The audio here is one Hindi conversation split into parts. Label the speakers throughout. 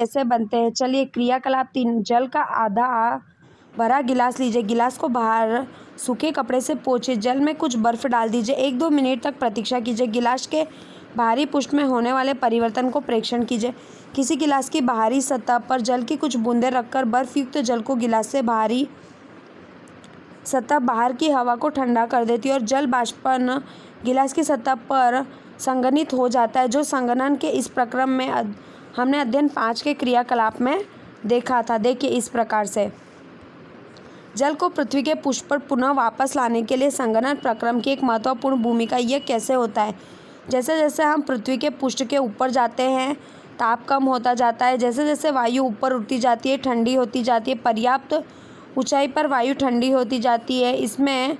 Speaker 1: कैसे बनते हैं। चलिए क्रियाकलाप 3। जल का आधा भरा गिलास लीजिए। गिलास को बाहर सूखे कपड़े से पोंछिए। जल में कुछ बर्फ डाल दीजिए। 1-2 मिनट तक प्रतीक्षा कीजिए। गिलास के बाहरी पृष्ठ में होने वाले परिवर्तन को प्रेक्षण कीजिए। किसी गिलास की बाहरी सतह पर जल की कुछ बूंदें रखकर बर्फ युक्त जल को गिलास से बाहरी सतह बाहर की हवा को ठंडा कर देती है और जल बाष्पन गिलास की सतह पर संघनित हो जाता है। जो संघनन के इस प्रक्रम में हमने अध्ययन 5 के क्रियाकलाप में देखा था। देखिए इस प्रकार से जल को पृथ्वी के पृष्ठ पर पुनः वापस लाने के लिए संघनन प्रक्रम की एक महत्वपूर्ण भूमिका। यह कैसे होता है? जैसे जैसे हम पृथ्वी के पृष्ठ के ऊपर जाते हैं ताप कम होता जाता है। जैसे जैसे वायु ऊपर उठती जाती है ठंडी होती जाती है। पर्याप्त ऊंचाई पर वायु ठंडी होती जाती है। इसमें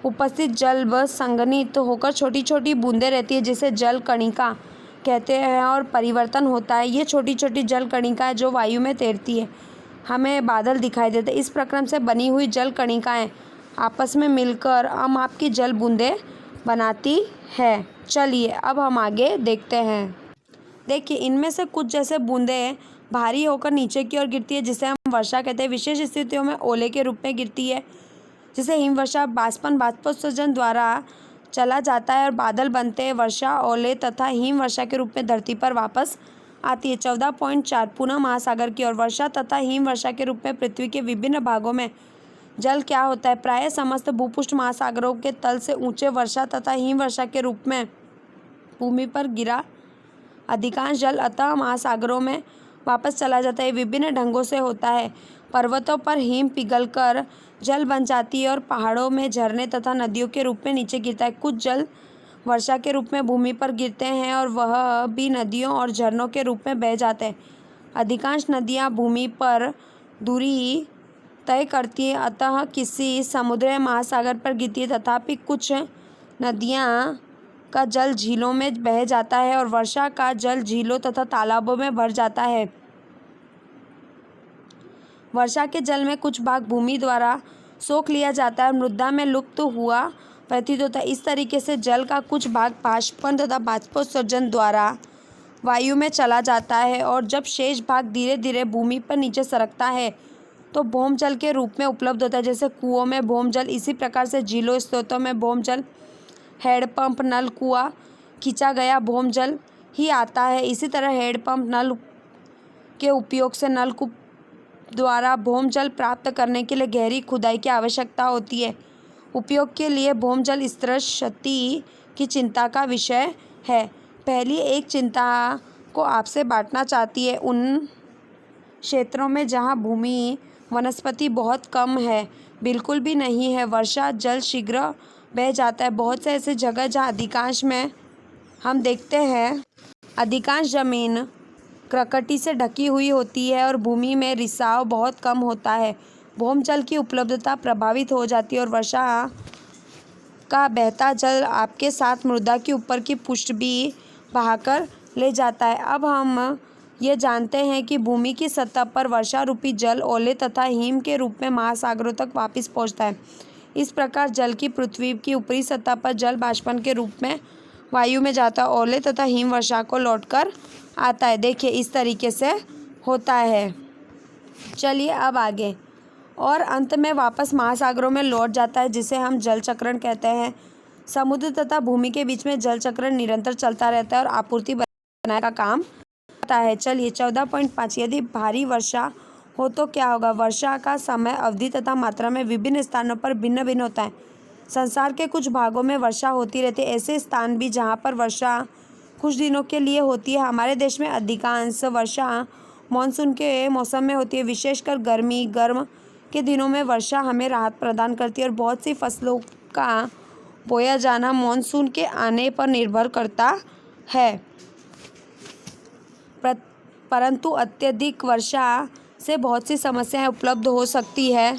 Speaker 1: उपस्थित जल बस संघनित होकर छोटी छोटी बूंदें रहती है जिसे जल कणिका कहते हैं और परिवर्तन होता है। ये छोटी छोटी जल कणिकाएं जो वायु में तैरती है हमें बादल दिखाई देते हैं। इस प्रक्रम से बनी हुई जल कणिकाएं आपस में मिलकर अमाप की जल बूंदें बनाती है। चलिए अब हम आगे देखते हैं। देखिए इनमें से कुछ जैसे बूंदें भारी होकर नीचे की ओर गिरती है जिसे हम वर्षा कहते हैं। विशेष स्थितियों में ओले के रूप में गिरती है जिसे हिमवर्षा। बाष्पोत्सर्जन द्वारा चला जाता है और बादल बनते हैं। वर्षा ओले तथा हिमवर्षा के रूप में धरती पर वापस आती है। 14.4 पुनः महासागर की ओर। वर्षा तथा हिमवर्षा के रूप में पृथ्वी के विभिन्न भागों में जल क्या होता है? प्रायः समस्त भूपृष्ठ महासागरों के तल से ऊंचे वर्षा तथा हिमवर्षा के रूप में भूमि पर गिरा अधिकांश जल अतः महासागरों में वापस चला जाता है। विभिन्न ढंगों से होता है। पर्वतों पर हिम पिघलकर जल बन जाती है और पहाड़ों में झरने तथा नदियों के रूप में नीचे गिरता है। कुछ जल वर्षा के रूप में भूमि पर गिरते हैं और वह भी नदियों और झरनों के रूप में बह जाते हैं। अधिकांश नदियाँ भूमि पर दूरी तय करती हैं अतः किसी समुद्र या महासागर पर गिरती है। तथापि कुछ नदियाँ का जल झीलों में बह जाता है और वर्षा का जल झीलों तथा तालाबों में भर जाता है। वर्षा के जल में कुछ भाग भूमि द्वारा सोख लिया जाता है और मृदा में लुप्त हुआ प्रतीत होता है। इस तरीके से जल का कुछ भाग बाष्पन तथा बाष्पोत्सर्जन द्वारा वायु में चला जाता है और जब शेष भाग धीरे धीरे भूमि पर नीचे सरकता है तो भौम जल के रूप में उपलब्ध होता है। जैसे कुओं में भौम जल, इसी प्रकार से झीलों स्रोतों में भौम जल, हैंडपंप नल कुआं खींचा गया भौम जल ही आता है। इसी तरह हैंडपंप नल के उपयोग से नलकूप द्वारा भौम जल प्राप्त करने के लिए गहरी खुदाई की आवश्यकता होती है। उपयोग के लिए भौम जल स्तर क्षति की चिंता का विषय है। पहली एक चिंता को आपसे बांटना चाहती है उन क्षेत्रों में जहाँ भूमि वनस्पति बहुत कम है, बिल्कुल भी नहीं है। वर्षा जल शीघ्र बह जाता है। बहुत से ऐसे जगह जहाँ अधिकांश में हम देखते हैं अधिकांश जमीन प्रकृति से ढकी हुई होती है और भूमि में रिसाव बहुत कम होता है। भौम जल की उपलब्धता प्रभावित हो जाती है और वर्षा का बहता जल आपके साथ मृदा के ऊपर की पृष्ठ भी बहाकर ले जाता है। अब हम ये जानते हैं कि भूमि की सतह पर वर्षा रूपी जल ओले तथा हिम के रूप में महासागरों तक वापस पहुंचता है। इस प्रकार जल की पृथ्वी की ऊपरी सतह पर जल बाष्पन के रूप में वायु में जाता है। ओले तथा हिम वर्षा को लौटकर आता है। देखिए इस तरीके से होता है। चलिए अब आगे और अंत में वापस महासागरों में लौट जाता है जिसे हम जल चक्रण कहते हैं। समुद्र तथा भूमि के बीच में जल चक्रण निरंतर चलता रहता है और आपूर्ति बनाने का काम करता है। चलिए 14.5 यदि भारी वर्षा हो तो क्या होगा? वर्षा का समय अवधि तथा मात्रा में विभिन्न स्थानों पर भिन्न भिन्न होता है। संसार के कुछ भागों में वर्षा होती रहती है। ऐसे स्थान भी जहाँ पर वर्षा कुछ दिनों के लिए होती है। हमारे देश में अधिकांश वर्षा मानसून के मौसम में होती है। विशेषकर गर्म के दिनों में वर्षा हमें राहत प्रदान करती है और बहुत सी फसलों का बोया जाना मानसून के आने पर निर्भर करता है। परंतु अत्यधिक वर्षा से बहुत सी समस्याएं उपलब्ध हो सकती है।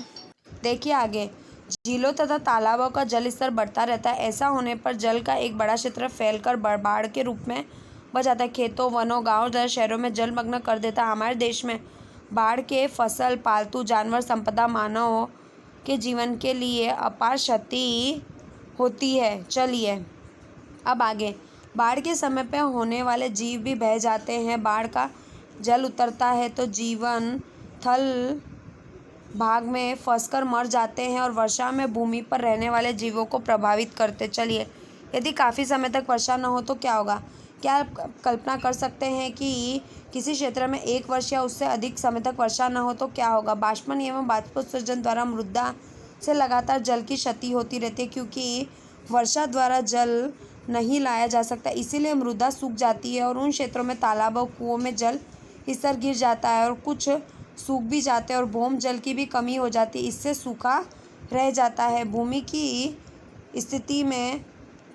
Speaker 1: देखिए आगे झीलों तथा तालाबों का जल स्तर बढ़ता रहता है। ऐसा होने पर जल का एक बड़ा क्षेत्र फैलकर बाढ़ के रूप में बह जाता है। खेतों वनों गाँव तथा शहरों में जलमग्न कर देता है। हमारे देश में बाढ़ के फसल पालतू जानवर संपदा मानव के जीवन के लिए अपार क्षति होती है। चलिए अब आगे बाढ़ के समय पर होने वाले जीव भी बह जाते हैं। बाढ़ का जल उतरता है तो जीवन थल भाग में फंसकर मर जाते हैं और वर्षा में भूमि पर रहने वाले जीवों को प्रभावित करते। चलिए, यदि काफ़ी समय तक वर्षा न हो तो क्या होगा? क्या आप कल्पना कर सकते हैं कि किसी क्षेत्र में 1 वर्ष या उससे अधिक समय तक वर्षा न हो तो क्या होगा? बाष्पन एवं बाष्पोत्सर्जन द्वारा मृदा से लगातार जल की क्षति होती रहती है, क्योंकि वर्षा द्वारा जल नहीं लाया जा सकता, इसीलिए मृदा सूख जाती है और उन क्षेत्रों में तालाबों कुओं में जल स्तर गिर जाता है और कुछ सूख भी जाते हैं और भौम जल की भी कमी हो जाती है। इससे सूखा रह जाता है। भूमि की स्थिति में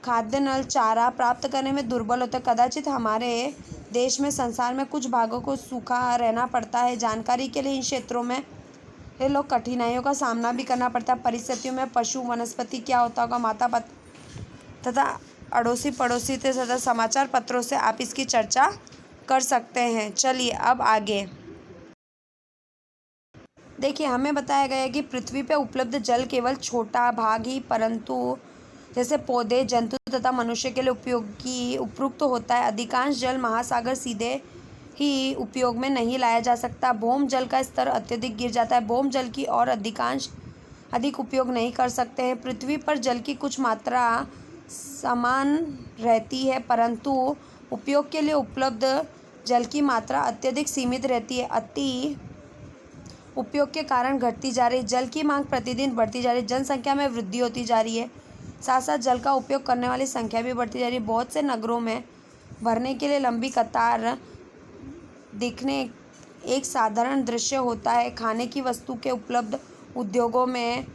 Speaker 1: खाद्य नल चारा प्राप्त करने में दुर्बल होता है। कदाचित हमारे देश में संसार में कुछ भागों को सूखा रहना पड़ता है। जानकारी के लिए, इन क्षेत्रों में ये लोग कठिनाइयों का सामना भी करना पड़ता है। परिस्थितियों में पशु वनस्पति क्या होता होगा? माता तथा अड़ोसी पड़ोसी तथा समाचार पत्रों से आप इसकी चर्चा कर सकते हैं। चलिए अब आगे देखिए, हमें बताया गया है कि पृथ्वी पर उपलब्ध जल केवल छोटा भाग ही, परंतु जैसे पौधे, जंतु तथा मनुष्य के लिए उपयोगी उपयुक्त होता है। अधिकांश जल महासागर सीधे ही उपयोग में नहीं लाया जा सकता। भौम जल का स्तर अत्यधिक गिर जाता है। भौम जल की और अधिक उपयोग नहीं कर सकते हैं। पृथ्वी पर जल की कुछ मात्रा समान रहती है, परंतु उपयोग के लिए उपलब्ध जल की मात्रा अत्यधिक सीमित रहती है। अति उपयोग के कारण घटती जा रही जल की मांग प्रतिदिन बढ़ती जा रही है। जनसंख्या में वृद्धि होती जा रही है, साथ साथ जल का उपयोग करने वाली संख्या भी बढ़ती जा रही है। बहुत से नगरों में भरने के लिए लंबी कतार दिखने एक साधारण दृश्य होता है। खाने की वस्तु के उपलब्ध उद्योगों में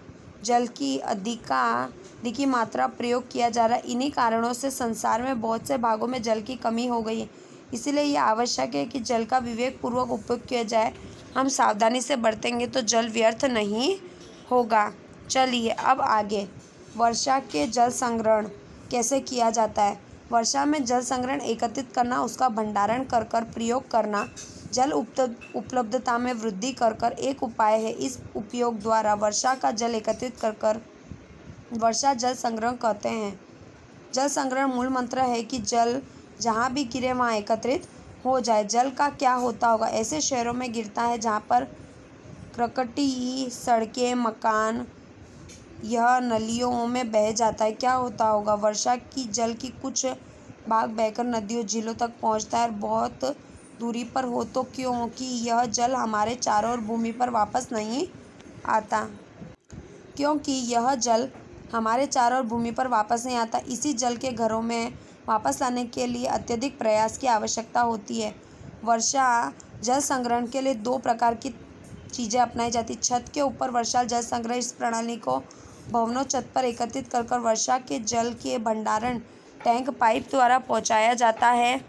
Speaker 1: जल की अधिकी मात्रा प्रयोग किया जा रहा है। इन्हीं कारणों से संसार में बहुत से भागों में जल की कमी हो गई है। इसीलिए यह आवश्यक है कि जल का विवेकपूर्वक उपयोग किया जाए। हम सावधानी से बरतेंगे तो जल व्यर्थ नहीं होगा। चलिए अब आगे, वर्षा के जल संग्रहण कैसे किया जाता है? वर्षा में जल संग्रहण एकत्रित करना, उसका भंडारण कर प्रयोग करना जल उपलब्धता में वृद्धि कर एक उपाय है। इस उपयोग द्वारा वर्षा का जल एकत्रित कर वर्षा जल संग्रह कहते हैं। जल संग्रहण मूल मंत्र है कि जल जहाँ भी गिरे वहाँ एकत्रित हो जाए। जल का क्या होता होगा? ऐसे शहरों में गिरता है जहाँ पर क्रकटी सड़कें, मकान, यह नलियों में बह जाता है। क्या होता होगा? वर्षा की जल की कुछ भाग बहकर नदियों, झीलों तक पहुँचता है और बहुत दूरी पर हो तो क्योंकि यह जल हमारे चारों ओर भूमि पर वापस नहीं आता। इसी जल के घरों में वापस लाने के लिए अत्यधिक प्रयास की आवश्यकता होती है। वर्षा जल संग्रहण के लिए 2 प्रकार की चीज़ें अपनाई जाती। छत के ऊपर वर्षा जल संग्रह, इस प्रणाली को भवनों छत पर एकत्रित कर वर्षा के जल के भंडारण टैंक पाइप द्वारा पहुंचाया जाता है।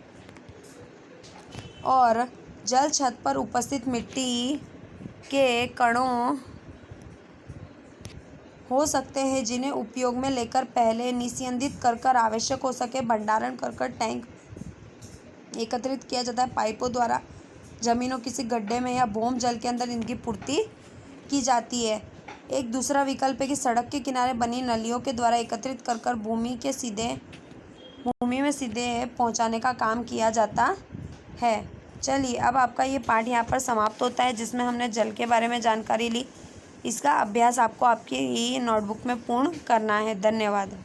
Speaker 1: और जल छत पर उपस्थित मिट्टी के कणों हो सकते हैं जिन्हें उपयोग में लेकर पहले निस्यंदित कर आवश्यक हो सके भंडारण कर टैंक एकत्रित किया जाता है। पाइपों द्वारा जमीनों किसी गड्ढे में या भौम जल के अंदर इनकी पूर्ति की जाती है। एक दूसरा विकल्प है कि सड़क के किनारे बनी नलियों के द्वारा एकत्रित कर भूमि में सीधे पहुंचाने का काम किया जाता है। चलिए अब आपका ये पाठ यहाँ पर समाप्त होता है, जिसमें हमने जल के बारे में जानकारी ली। इसका अभ्यास आपको आपकी नोटबुक में पूर्ण करना है। धन्यवाद।